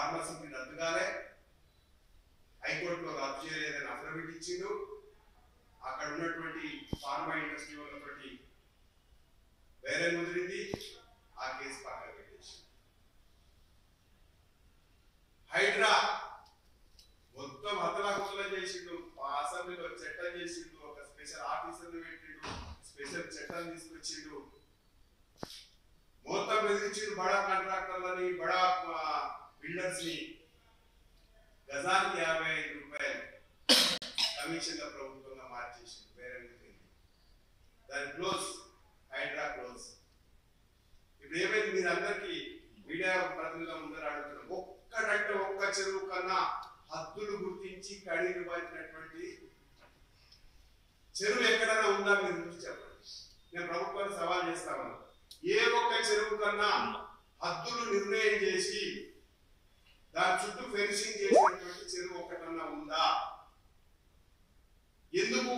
ఫార్మసీకి రద్దు కాలే, హైకోర్టులో రద్దు చేయలేదని అఫిడవిట్ ఇచ్చిండు. అక్కడ ఉన్నటువంటి ఫార్మా ఇండస్ట్రీ వాళ్ళతోటి వేరే ముదిరింది, ఆ కేసు పక్కన పెట్టేసి హైడ్రా మొత్తం హతలాకుతలం చేసిండు. అసెంబ్లీలో చట్టం చేసిండు, ఒక స్పెషల్ ఆఫీసర్ని పెట్టిండు, స్పెషల్ చట్టం తీసుకొచ్చిండు, మొత్తం బెదిరించిండు. బడా కాంట్రాక్టర్లని, బడా బిల్డర్స్ ని గజానికి 55 రూపాయలు కమిషన్ ప్రభుత్వంగా మార్చేసింది. వేరే దాని క్లోజ్, హైడ్రా క్లోజ్. ఇప్పుడు ఏమైంది, మీరందరికీ మీడియా ప్రతినిధుల ముందర అడుగుతున్నారు, ఒక్కడంటే ఒక్క చెరువు కన్నా హద్దులు గుర్తించి కడిగి వచ్చినటువంటి చెరువు ఎక్కడైనా ఉందా మీరు నుంచి చెప్పండి. నేను ప్రభుత్వాన్ని సవాల్ చేస్తాను, ఏ ఒక్క చెరువు కన్నా హద్దులు నిర్ణయం చేసి దాని చుట్టూ ఫెన్సింగ్ చేసినటువంటి చెరువు ఒక్కటన్నా ఉందా? ఎందుకు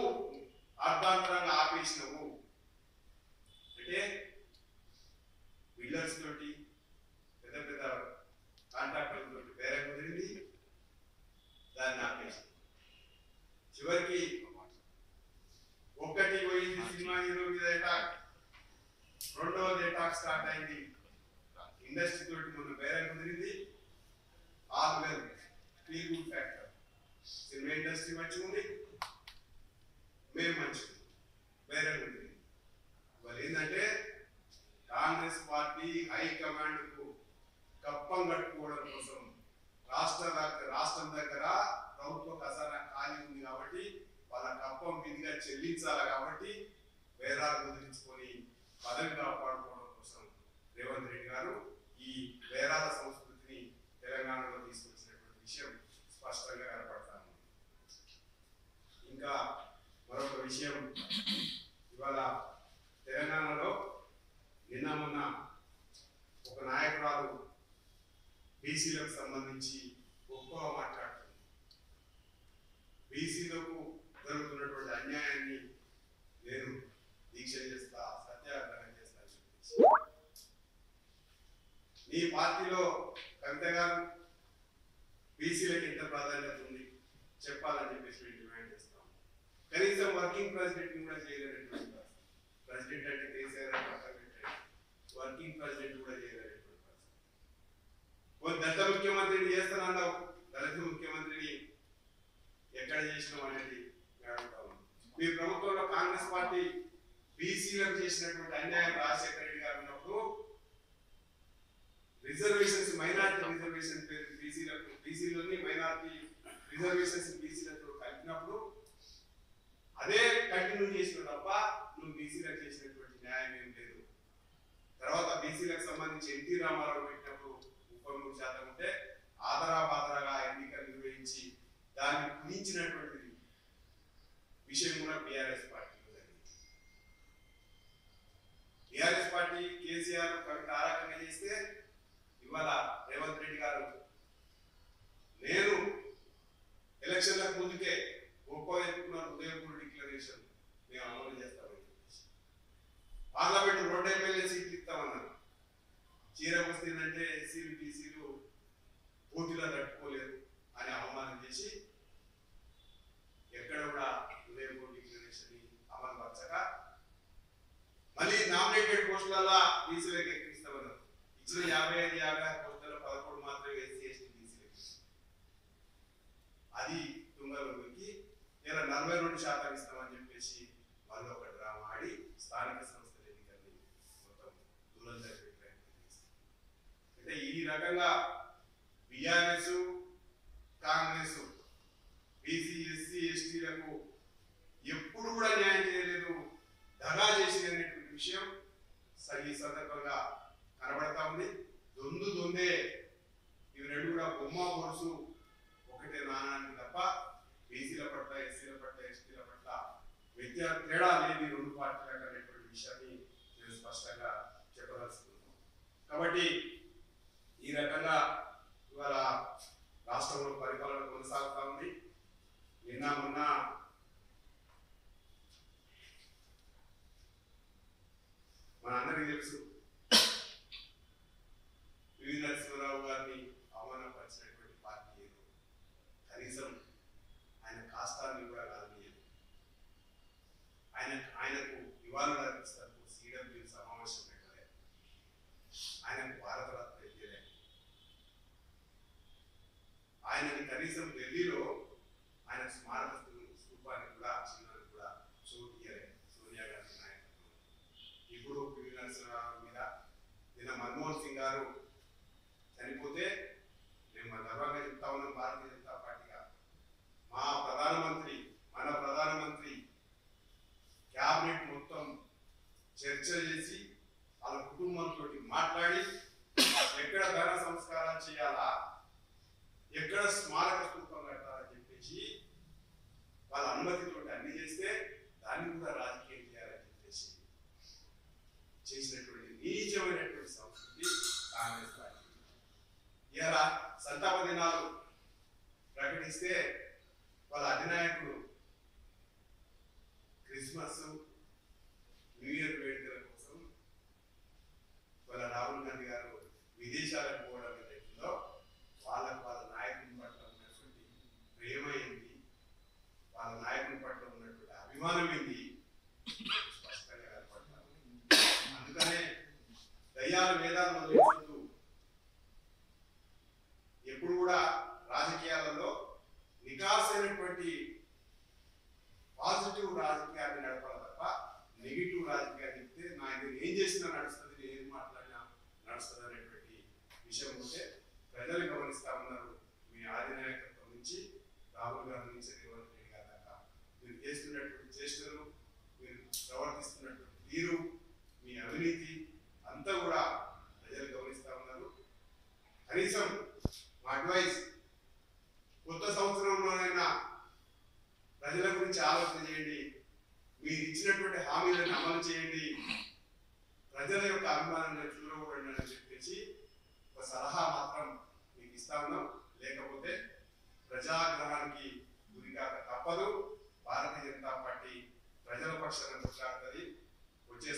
అర్ధాంతరంగా ఆపేసినవు అంటే బిల్డర్స్ తోటి, పెద్ద పెద్ద కాంట్రాక్టర్ల తోటి వేరే కుదిరింది, దాన్ని ఆపేసి చివరికి ఒకటి పోయింది సినిమా హీరో మీద అటాక్, రెండవది అటాక్ స్టార్ట్ అయింది ఇండస్ట్రీ తోటి, మొన్న వేరే కుదిరింది. All well, feel good factor. Cinema industry మంచిగా ఉంది, మేము మంచిగా వేరే కుదిరింది. వాళ్ళు ఏంటంటే కాంగ్రెస్ పార్టీ హైకమాండ్ కు కప్పం కట్టుకోవడం కోసం రాష్ట్రం దగ్గర ప్రభుత్వ ఖజానా ఖాళీ ఉంది కాబట్టి వాళ్ళ కప్పం విధిగా చెల్లించాలి కాబట్టి వేరాలు కుదిరించుకొని పదవి కాపాడుకోవడం కోసం రేవంత్ రెడ్డి గారు ఈ వేరాల సంస్కృతిని తెలంగాణలో తీసుకొచ్చినటువంటి విషయం స్పష్టంగా కనపడతాను. ఇంకా మరొక విషయం, ఇవాళ తెలంగాణలో నిన్న మొన్న ఒక నాయకురాలు బీసీలకు సంబంధించి గొప్పగా మాట్లాడుతుంది. బీసీలకు జరుగుతున్నటువంటి అన్యాయాన్ని నేను దీక్ష చేస్తా, సత్యాగ్రహం చేస్తా అని చెప్పేసి, నీ పార్టీలో కవిత గారు బీసీలకు ఎంత ప్రాధాన్యత ఉంది చెప్పాలని చెప్పేసి మేము డిమాండ్ చేస్తాం. కనీసం వర్కింగ్ ప్రెసిడెంట్ కూడా చేయలేనటువంటి పరిస్థితి. ప్రెసిడెంట్ అంటే కేసీఆర్ పక్కన పెట్టండి, వర్కింగ్ ప్రెసిడెంట్ కూడా చేయలేనటువంటి పరిస్థితి. దళిత ముఖ్యమంత్రిని చేస్తానన్నావు, దళిత ముఖ్యమంత్రిని ఎక్కడ చేసినావు అనేది అడుగుతాము. మీ ప్రభుత్వంలో కాంగ్రెస్ పార్టీ బీసీలకు చేసినటువంటి అన్యాయం రాజశేఖర రెడ్డి గారు ఉన్నప్పుడు రిజర్వేషన్స్, మైనారిటీ రిజర్వేషన్ బీసీలకు, బీసీలోని మైనారిటీ రిజర్వేషన్స్ బీసీలతో కలిపినప్పుడు అదే కంటిన్యూ చేసిన తప్ప నువ్వు బీసీలకు చేసినటువంటి న్యాయం ఏం లేదు. తర్వాత బీసీలకు సంబంధించి ఎన్టీ రామారావు పెట్టినప్పుడు 33% ఉంటే ఆదరాబాదరాగా ఎన్నికలు నిర్వహించి దాన్ని కుదించినటువంటి విషయం కూడా బీఆర్ఎస్ పార్టీలో జరిగింది. బీఆర్ఎస్ పార్టీ కేసీఆర్ కవిత ఆరాధన చేస్తే ఇవాళ రేవంత్ రెడ్డి గారు నేను ఎలక్షన్లకు ముందుకే ఒప్పుకున్నారు, ఉదయపూర్ డిక్లరేషన్ మేము అమలు చేస్తామని చెప్పేసి పార్లమెంట్ 2 ఎమ్మెల్యే సీట్లు ఇస్తామన్నారు. చీర వస్తుందంటే ఎస్సీలు బీసీలు పోటీలో తట్టుకోలేరు అని అవమానం చేసి ఎక్కడ కూడా ఉదయపూర్ డిక్లరేషన్ అమలు పరచక మళ్ళీ నామినేటెడ్ పోస్టులలో బీసీలకు ఎక్కిస్తామన్నారు. ఇచ్చిన 55 పోస్టులలో 11 మాత్రమే ఎస్సీ ఎస్టీ బీసీలకు. అది తుంగలోకి ఇలా 42% ఇస్తామని చెప్పేసి వాళ్ళు ఒక డ్రామా ఆడి స్థానిక సంస్థల ఎన్నికల్ని మొత్తం దూరం జరిపే ప్రయత్నం చేస్తారు. అంటే ఈ రకంగా బీఆర్ఎస్ కాంగ్రెస్ బీసీ ఎస్సీ ఎస్టీలకు ఎప్పుడు కూడా న్యాయం చేయలేదు, దగా చేసినటువంటి విషయం ఈ సందర్భంగా కనబడతా ఉంది. దొందే ఇవి రెండు కూడా బొమ్మ బొరుసు ఒకటే నాణానికి తప్ప బీసీల పట్ల ఎస్సీల పట్ల ఎస్టీల పట్ల తేడా లేని రెండు పార్టీలకు అనేటువంటి విషయాన్ని నేను స్పష్టంగా చెప్పదలుచుకున్నాను. కాబట్టి ఈ రకంగా ఇవాళ రాష్ట్రంలో పరిపాలన కొనసాగుతా ఉంది. నిన్న మొన్న మనందరికీ తెలుసు, నరసింహారావు గారిని అవమానపరిచిన కనీసం ఆయన కాష్టాన్ని కూడా కాలనీయదు. ఆయనకు నివాళులు అర్పిస్తారు సిడబ్ల్యూ సమావేశం పెట్టలే, ఆయనకు భారతరత్న ఇయ్యలే, ఆయనని కనీసం ఢిల్లీలో ఆయన స్మారక స్థూపానికి కూడా చిన్నానికి కూడా చోటు ఇయ్యలే సోనియా గాంధీ నాయకత్వం. ఇప్పుడు పివి నరసింహారావు మీద నిన్న మన్మోహన్ సింగ్ గారు చనిపోతే మేము గర్వంగా చెప్తా ఉన్నాం. భారతీయ జనతా పార్టీగా మన ప్రధానమంత్రి క్యాబినెట్ మొత్తం చర్చ చేసి వాళ్ళ కుటుంబంతో మాట్లాడి ఎక్కడ ధన సంస్కారాలు చేయాలా, ఎక్కడ స్మారక స్థూపం కట్టాలని చెప్పేసి వాళ్ళ అనుమతితో అన్ని చేస్తే దాన్ని కూడా రాజకీయం చేయాలని చెప్పేసి చేసినటువంటి నీచమైనటువంటి సంస్కృతి కాంగ్రెస్ పార్టీ. ఇలా సంతాప దినాలు ప్రకటిస్తే వాళ్ళ అధినాయకుడు క్రిస్మస్ న్యూ ఇయర్ వేడుకల కోసం వాళ్ళ రాహుల్ గాంధీ గారు విదేశాలకు పోవడం ఏదైతుందో వాళ్ళ నాయకుని పట్ల ఉన్నటువంటి ప్రేమ ఏంటి, వాళ్ళ నాయకుని పట్ల ఉన్నటువంటి అభిమానం ఏంటి స్పష్టంగా కనపడతారు. అందుకనే దయ్యాలు వేదాలు మొదలెడుతూ ఎప్పుడు కూడా రాజకీయాలలో నికాసైనటువంటి పాజిటివ్ రాజకీయాన్ని నడపాలి తప్ప నెగిటివ్ రాజకీయాలు చెప్తే నాకు ఏం చేసినా నడుస్తుంది, నేను ఏం మాట్లాడినా నడుస్తుంది అనేటువంటి విషయం ఉంటే ప్రజలు గమనిస్తా ఉన్నారు. మీ అధినాయకత్వం నుంచి రాహుల్ గాంధీ నుంచి రేవంత్ రెడ్డి గారి దాకా మీరు చేస్తున్నటువంటి చేష్టలు, మీరు ప్రవర్తిస్తున్నటువంటి తీరు, మీ అవినీతి అంతా కూడా ప్రజలు గమనిస్తా ఉన్నారు. కనీసం మా అడ్వైస్, కొత్త సంవత్సరంలోనైనా ప్రజల గురించి ఆలోచన చేయండి, మీరు ఇచ్చినటువంటి హామీలను అమలు చేయండి, ప్రజల యొక్క అభిమానాన్ని చూడకూడదు అని చెప్పేసి ఒక సలహా మాత్రం మీకు ఇస్తా ఉన్నాం. లేకపోతే ప్రజాగ్రహానికి గురికాక తప్పదు. భారతీయ జనతా పార్టీ ప్రజల పక్షాన కొట్లాడుతుంది. వచ్చే